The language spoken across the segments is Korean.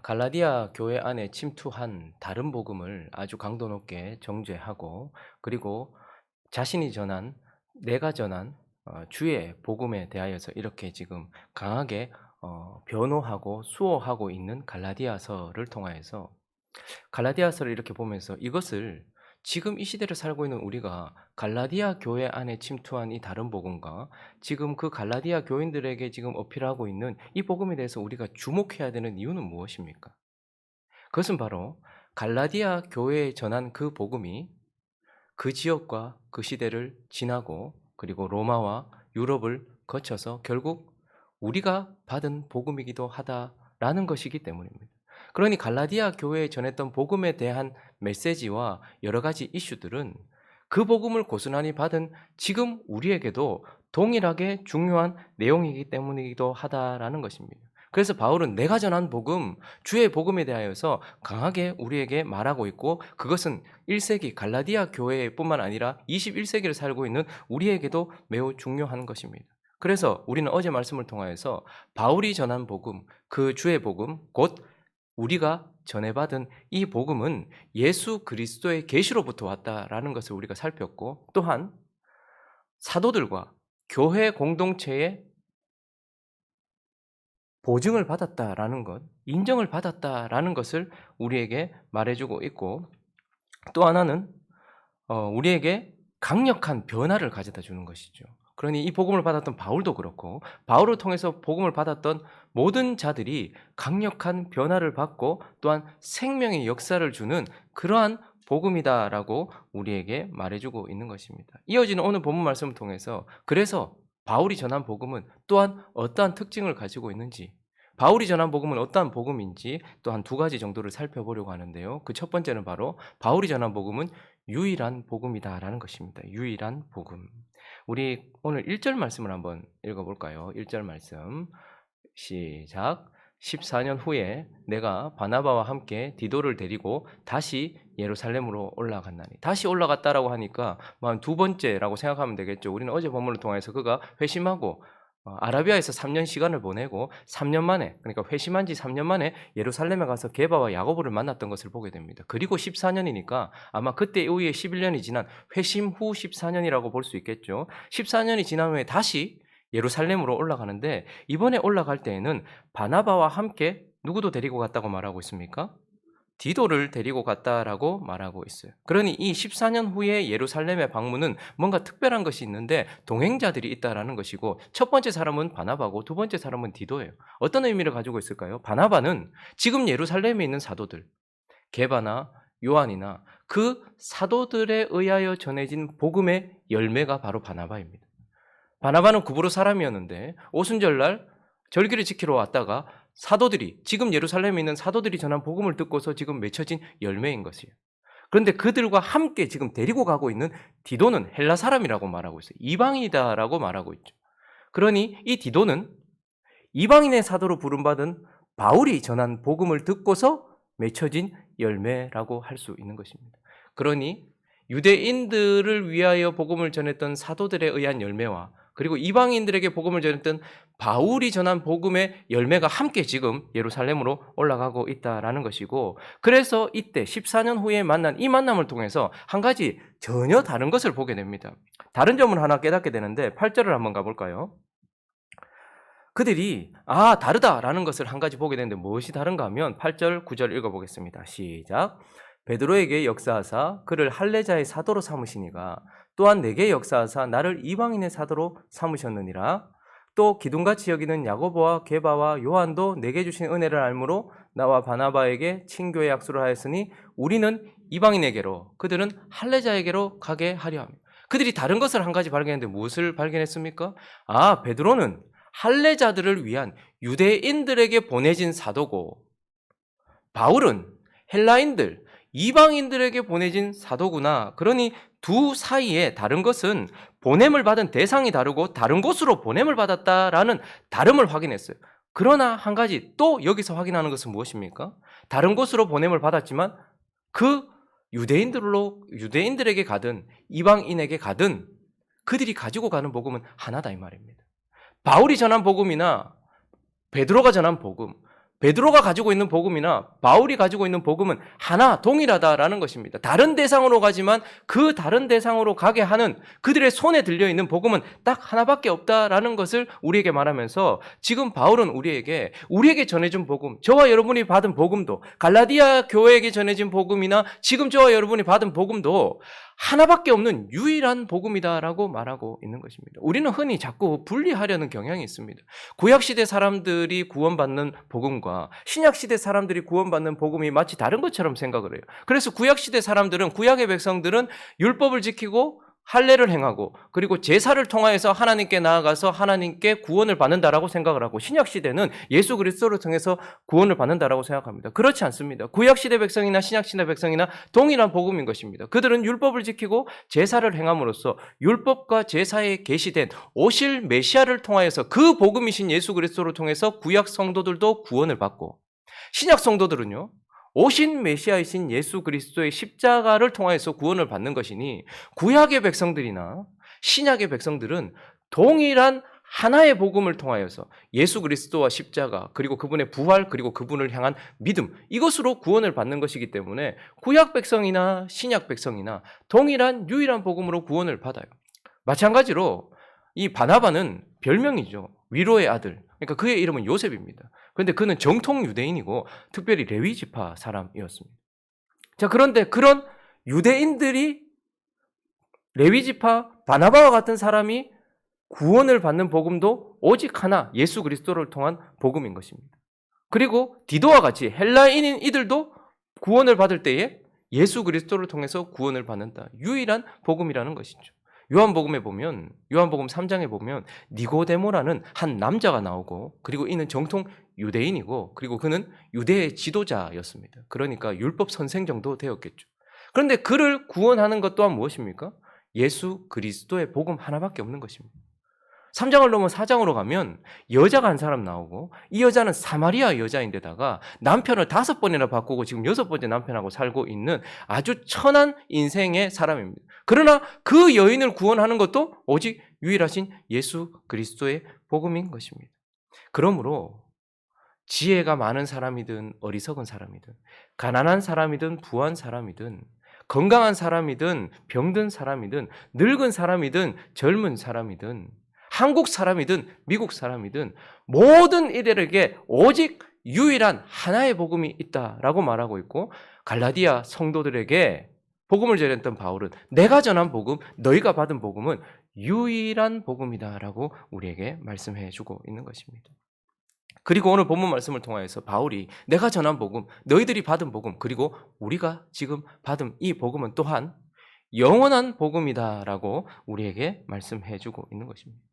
갈라디아 교회 안에 침투한 다른 복음을 아주 강도 높게 정죄하고, 그리고 자신이 전한, 내가 전한 주의 복음에 대하여서 이렇게 지금 강하게 변호하고 수호하고 있는 갈라디아서를 통하여서, 갈라디아서를 이렇게 보면서 이것을 지금 이 시대를 살고 있는 우리가 갈라디아 교회 안에 침투한 이 다른 복음과 지금 그 갈라디아 교인들에게 지금 어필하고 있는 이 복음에 대해서 우리가 주목해야 되는 이유는 무엇입니까? 그것은 바로 갈라디아 교회에 전한 그 복음이 그 지역과 그 시대를 지나고, 그리고 로마와 유럽을 거쳐서 결국 우리가 받은 복음이기도 하다라는 것이기 때문입니다. 그러니 갈라디아 교회에 전했던 복음에 대한 메시지와 여러 가지 이슈들은 그 복음을 고스란히 받은 지금 우리에게도 동일하게 중요한 내용이기 때문이기도 하다라는 것입니다. 그래서 바울은 내가 전한 복음, 주의 복음에 대하여서 강하게 우리에게 말하고 있고, 그것은 1세기 갈라디아 교회뿐만 아니라 21세기를 살고 있는 우리에게도 매우 중요한 것입니다. 그래서 우리는 어제 말씀을 통하여서 바울이 전한 복음, 그 주의 복음, 곧 우리가 전해받은 이 복음은 예수 그리스도의 계시로부터 왔다라는 것을 우리가 살폈고, 또한 사도들과 교회 공동체의 보증을 받았다라는 것, 인정을 받았다라는 것을 우리에게 말해주고 있고, 또 하나는 우리에게 강력한 변화를 가져다 주는 것이죠. 그러니 이 복음을 받았던 바울도 그렇고, 바울을 통해서 복음을 받았던 모든 자들이 강력한 변화를 받고 또한 생명의 역사를 주는 그러한 복음이다라고 우리에게 말해주고 있는 것입니다. 이어지는 오늘 본문 말씀을 통해서, 그래서 바울이 전한 복음은 또한 어떠한 특징을 가지고 있는지, 바울이 전한 복음은 어떠한 복음인지 또 한 두 가지 정도를 살펴보려고 하는데요. 그 첫 번째는 바로 바울이 전한 복음은 유일한 복음이다라는 것입니다. 유일한 복음. 우리 오늘 1절 말씀을 한번 읽어볼까요? 1절 말씀 시작. 14년 후에 내가 바나바와 함께 디도를 데리고 다시 예루살렘으로 올라갔나니. 다시 올라갔다라고 하니까 두 번째라고 생각하면 되겠죠. 우리는 어제 본문을 통해서 그가 회심하고 아라비아에서 3년 시간을 보내고 3년 만에, 그러니까 회심한 지 3년 만에 예루살렘에 가서 게바와 야고보를 만났던 것을 보게 됩니다. 그리고 14년이니까 아마 그때 이후에 11년이 지난 회심 후 14년이라고 볼 수 있겠죠. 14년이 지난 후에 다시 예루살렘으로 올라가는데, 이번에 올라갈 때에는 바나바와 함께 누구도 데리고 갔다고 말하고 있습니까? 디도를 데리고 갔다라고 말하고 있어요. 그러니 이 14년 후에 예루살렘의 방문은 뭔가 특별한 것이 있는데 동행자들이 있다라는 것이고, 첫 번째 사람은 바나바고 두 번째 사람은 디도예요. 어떤 의미를 가지고 있을까요? 바나바는 지금 예루살렘에 있는 사도들, 게바나 요한이나 그 사도들에 의하여 전해진 복음의 열매가 바로 바나바입니다. 바나바는 구브로 사람이었는데 오순절날 절기를 지키러 왔다가 사도들이, 지금 예루살렘에 있는 사도들이 전한 복음을 듣고서 지금 맺혀진 열매인 것이에요. 그런데 그들과 함께 지금 데리고 가고 있는 디도는 헬라 사람이라고 말하고 있어요. 이방이다라고 말하고 있죠. 그러니 이 디도는 이방인의 사도로 부름받은 바울이 전한 복음을 듣고서 맺혀진 열매라고 할 수 있는 것입니다. 그러니 유대인들을 위하여 복음을 전했던 사도들에 의한 열매와, 그리고 이방인들에게 복음을 전했던 바울이 전한 복음의 열매가 함께 지금 예루살렘으로 올라가고 있다라는 것이고, 그래서 이때 14년 후에 만난 이 만남을 통해서 한 가지 전혀 다른 것을 보게 됩니다. 다른 점을 하나 깨닫게 되는데 8절을 한번 가볼까요? 그들이 다르다라는 것을 한 가지 보게 되는데 무엇이 다른가 하면 8절, 9절 읽어보겠습니다. 시작. 베드로에게 역사하사 그를 할례자의 사도로 삼으시니가 또한 내게 역사하사 나를 이방인의 사도로 삼으셨느니라. 또 기둥같이 여기는 야고보와 게바와 요한도 내게 주신 은혜를 알므로 나와 바나바에게 친교의 약속을 하였으니 우리는 이방인에게로 그들은 할례자에게로 가게 하려 합니다. 그들이 다른 것을 한 가지 발견했는데 무엇을 발견했습니까? 베드로는 할례자들을 위한 유대인들에게 보내진 사도고, 바울은 헬라인들, 이방인들에게 보내진 사도구나. 그러니 두 사이에 다른 것은 보냄을 받은 대상이 다르고 다른 곳으로 보냄을 받았다라는 다름을 확인했어요. 그러나 한 가지 또 여기서 확인하는 것은 무엇입니까? 다른 곳으로 보냄을 받았지만 그 유대인들에게 가든 이방인에게 가든 그들이 가지고 가는 복음은 하나다 이 말입니다. 바울이 전한 복음이나 베드로가 전한 복음, 베드로가 가지고 있는 복음이나 바울이 가지고 있는 복음은 하나, 동일하다라는 것입니다. 다른 대상으로 가지만 그 다른 대상으로 가게 하는 그들의 손에 들려있는 복음은 딱 하나밖에 없다라는 것을 우리에게 말하면서 지금 바울은 우리에게 전해준 복음, 저와 여러분이 받은 복음도, 갈라디아 교회에게 전해진 복음이나 지금 저와 여러분이 받은 복음도 하나밖에 없는 유일한 복음이다라고 말하고 있는 것입니다. 우리는 흔히 자꾸 분리하려는 경향이 있습니다. 구약시대 사람들이 구원받는 복음과 신약시대 사람들이 구원받는 복음이 마치 다른 것처럼 생각을 해요. 그래서 구약시대 사람들은, 구약의 백성들은 율법을 지키고 할례를 행하고 그리고 제사를 통하여서 하나님께 나아가서 하나님께 구원을 받는다라고 생각을 하고, 신약시대는 예수 그리스도를 통해서 구원을 받는다라고 생각합니다. 그렇지 않습니다. 구약시대 백성이나 신약시대 백성이나 동일한 복음인 것입니다. 그들은 율법을 지키고 제사를 행함으로써 율법과 제사에 계시된 오실 메시아를 통하여서 그 복음이신 예수 그리스도를 통해서 구약 성도들도 구원을 받고, 신약 성도들은요, 오신 메시아이신 예수 그리스도의 십자가를 통하여서 구원을 받는 것이니, 구약의 백성들이나 신약의 백성들은 동일한 하나의 복음을 통하여서 예수 그리스도와 십자가, 그리고 그분의 부활, 그리고 그분을 향한 믿음, 이것으로 구원을 받는 것이기 때문에 구약 백성이나 신약 백성이나 동일한 유일한 복음으로 구원을 받아요. 마찬가지로 이 바나바는 별명이죠. 위로의 아들. 그러니까 그의 이름은 요셉입니다. 그런데 그는 정통 유대인이고 특별히 레위 지파 사람이었습니다. 자, 그런데 그런 유대인들이, 레위 지파 바나바와 같은 사람이 구원을 받는 복음도 오직 하나, 예수 그리스도를 통한 복음인 것입니다. 그리고 디도와 같이 헬라인인 이들도 구원을 받을 때에 예수 그리스도를 통해서 구원을 받는다. 유일한 복음이라는 것이죠. 요한복음에 보면, 요한복음 3장에 보면 니고데모라는 한 남자가 나오고, 그리고 이는 정통 유대인이고, 그리고 그는 유대의 지도자였습니다. 그러니까 율법 선생 정도 되었겠죠. 그런데 그를 구원하는 것 또한 무엇입니까? 예수 그리스도의 복음 하나밖에 없는 것입니다. 3장을 넘어 4장으로 가면 여자가 한 사람 나오고, 이 여자는 사마리아 여자인데다가 남편을 5번이나 바꾸고 지금 6번째 남편하고 살고 있는 아주 천한 인생의 사람입니다. 그러나 그 여인을 구원하는 것도 오직 유일하신 예수 그리스도의 복음인 것입니다. 그러므로 지혜가 많은 사람이든 어리석은 사람이든, 가난한 사람이든 부한 사람이든, 건강한 사람이든 병든 사람이든, 늙은 사람이든 젊은 사람이든, 한국 사람이든 미국 사람이든 모든 이들에게 오직 유일한 하나의 복음이 있다라고 말하고 있고, 갈라디아 성도들에게 복음을 전했던 바울은 내가 전한 복음, 너희가 받은 복음은 유일한 복음이다라고 우리에게 말씀해 주고 있는 것입니다. 그리고 오늘 본문 말씀을 통하여서 바울이 내가 전한 복음, 너희들이 받은 복음, 그리고 우리가 지금 받은 이 복음은 또한 영원한 복음이다라고 우리에게 말씀해 주고 있는 것입니다.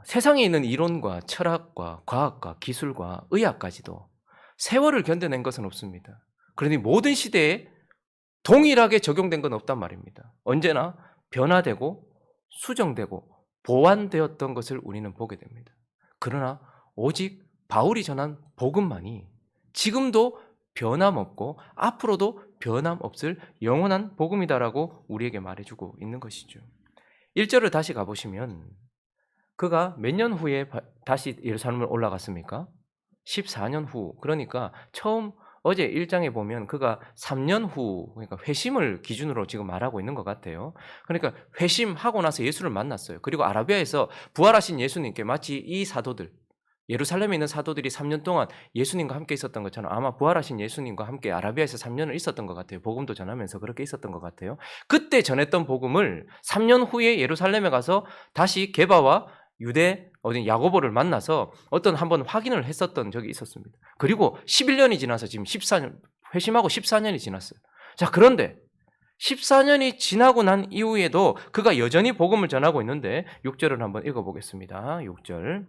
세상에 있는 이론과 철학과 과학과 기술과 의학까지도 세월을 견뎌낸 것은 없습니다. 그러니 모든 시대에 동일하게 적용된 건 없단 말입니다. 언제나 변화되고 수정되고 보완되었던 것을 우리는 보게 됩니다. 그러나 오직 바울이 전한 복음만이 지금도 변함없고 앞으로도 변함없을 영원한 복음이다라고 우리에게 말해주고 있는 것이죠. 1절을 다시 가보시면 그가 몇 년 후에 다시 예루살렘을 올라갔습니까? 14년 후. 그러니까 처음 어제 1장에 보면 그가 3년 후, 그러니까 회심을 기준으로 지금 말하고 있는 것 같아요. 그러니까 회심하고 나서 예수를 만났어요. 그리고 아라비아에서 부활하신 예수님께 마치 이 사도들, 예루살렘에 있는 사도들이 3년 동안 예수님과 함께 있었던 것처럼 아마 부활하신 예수님과 함께 아라비아에서 3년을 있었던 것 같아요. 복음도 전하면서 그렇게 있었던 것 같아요. 그때 전했던 복음을 3년 후에 예루살렘에 가서 다시 게바와 유대 야고보를 만나서 어떤 한번 확인을 했었던 적이 있었습니다. 그리고 11년이 지나서 지금 14년, 회심하고 14년이 지났어요. 자, 그런데 14년이 지나고 난 이후에도 그가 여전히 복음을 전하고 있는데 6절을 한번 읽어보겠습니다. 6절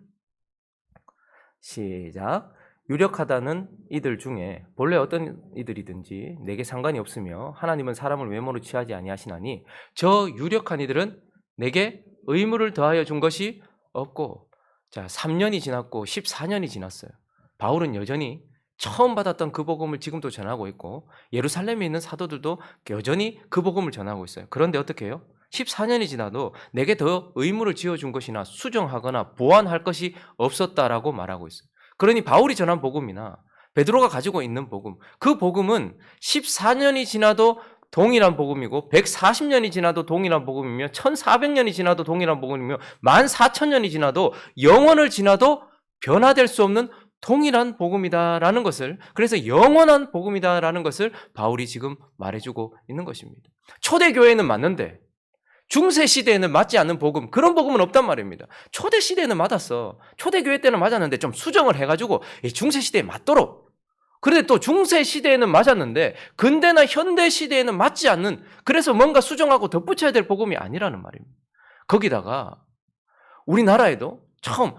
시작. 유력하다는 이들 중에 본래 어떤 이들이든지 내게 상관이 없으며 하나님은 사람을 외모로 취하지 아니하시나니 저 유력한 이들은 내게 의무를 더하여 준 것이 없고, 자, 3년이 지났고 14년이 지났어요. 바울은 여전히 처음 받았던 그 복음을 지금도 전하고 있고 예루살렘에 있는 사도들도 여전히 그 복음을 전하고 있어요. 그런데 어떻게 해요? 14년이 지나도 내게 더 의무를 지어준 것이나 수정하거나 보완할 것이 없었다라고 말하고 있어요. 그러니 바울이 전한 복음이나 베드로가 가지고 있는 복음, 그 복음은 14년이 지나도 동일한 복음이고 140년이 지나도 동일한 복음이며 1400년이 지나도 동일한 복음이며 14,000년이 지나도 영원을 지나도 변화될 수 없는 동일한 복음이다라는 것을, 그래서 영원한 복음이다라는 것을 바울이 지금 말해주고 있는 것입니다. 초대교회는 맞는데 중세 시대에는 맞지 않는 복음, 그런 복음은 없단 말입니다. 초대 시대에는 맞았어. 초대교회 때는 맞았는데 좀 수정을 해가지고 중세 시대에 맞도록. 그런데 또 중세 시대에는 맞았는데 근대나 현대 시대에는 맞지 않는, 그래서 뭔가 수정하고 덧붙여야 될 복음이 아니라는 말입니다. 거기다가 우리나라에도 처음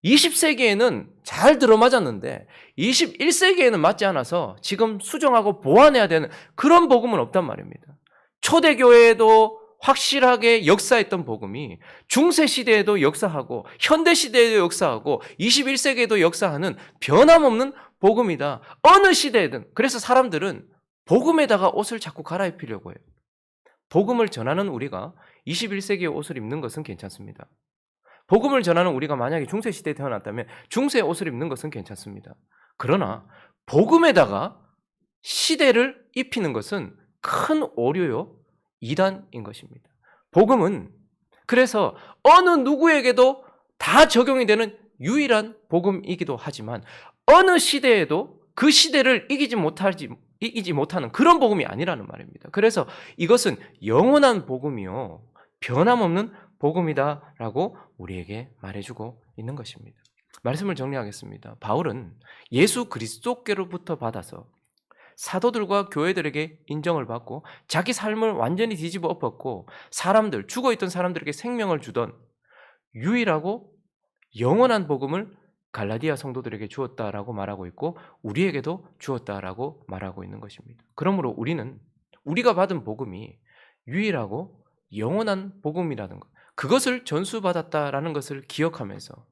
20세기에는 잘 들어맞았는데 21세기에는 맞지 않아서 지금 수정하고 보완해야 되는 그런 복음은 없단 말입니다. 초대교회에도 확실하게 역사했던 복음이 중세시대에도 역사하고 현대시대에도 역사하고 21세기에도 역사하는 변함없는 복음이다. 어느 시대에든. 그래서 사람들은 복음에다가 옷을 자꾸 갈아입히려고 해요. 복음을 전하는 우리가 21세기의 옷을 입는 것은 괜찮습니다. 복음을 전하는 우리가 만약에 중세시대에 태어났다면 중세의 옷을 입는 것은 괜찮습니다. 그러나 복음에다가 시대를 입히는 것은 큰 오류요, 이단인 것입니다. 복음은 그래서 어느 누구에게도 다 적용이 되는 유일한 복음이기도 하지만 어느 시대에도 그 시대를 이기지 못하는 그런 복음이 아니라는 말입니다. 그래서 이것은 영원한 복음이요, 변함없는 복음이다라고 우리에게 말해주고 있는 것입니다. 말씀을 정리하겠습니다. 바울은 예수 그리스도께로부터 받아서 사도들과 교회들에게 인정을 받고 자기 삶을 완전히 뒤집어 엎었고 사람들, 죽어있던 사람들에게 생명을 주던 유일하고 영원한 복음을 갈라디아 성도들에게 주었다라고 말하고 있고 우리에게도 주었다라고 말하고 있는 것입니다. 그러므로 우리는 우리가 받은 복음이 유일하고 영원한 복음이라는 것, 그것을 전수받았다라는 것을 기억하면서,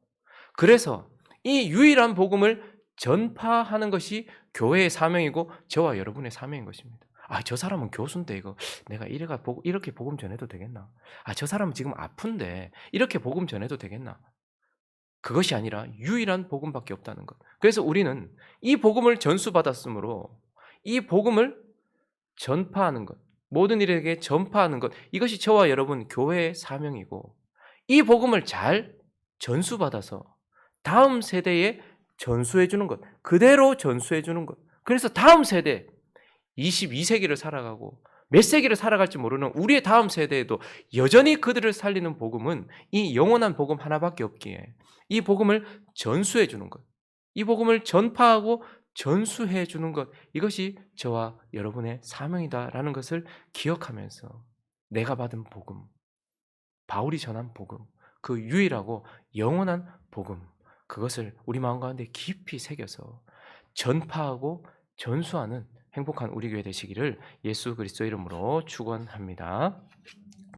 그래서 이 유일한 복음을 전파하는 것이 교회의 사명이고 저와 여러분의 사명인 것입니다. 저 사람은 교수인데 이거 내가 이렇게 복음 전해도 되겠나? 저 사람은 지금 아픈데 이렇게 복음 전해도 되겠나? 그것이 아니라 유일한 복음밖에 없다는 것. 그래서 우리는 이 복음을 전수받았으므로 이 복음을 전파하는 것, 모든 이에게 전파하는 것, 이것이 저와 여러분 교회의 사명이고 이 복음을 잘 전수받아서 다음 세대에 전수해 주는 것, 그대로 전수해 주는 것. 그래서 다음 세대, 22세기를 살아가고 몇 세기를 살아갈지 모르는 우리의 다음 세대에도 여전히 그들을 살리는 복음은 이 영원한 복음 하나밖에 없기에 이 복음을 전수해 주는 것, 이 복음을 전파하고 전수해 주는 것, 이것이 저와 여러분의 사명이다라는 것을 기억하면서 내가 받은 복음, 바울이 전한 복음, 그 유일하고 영원한 복음, 그것을 우리 마음 가운데 깊이 새겨서 전파하고 전수하는 행복한 우리 교회 되시기를 예수 그리스도 이름으로 축원합니다.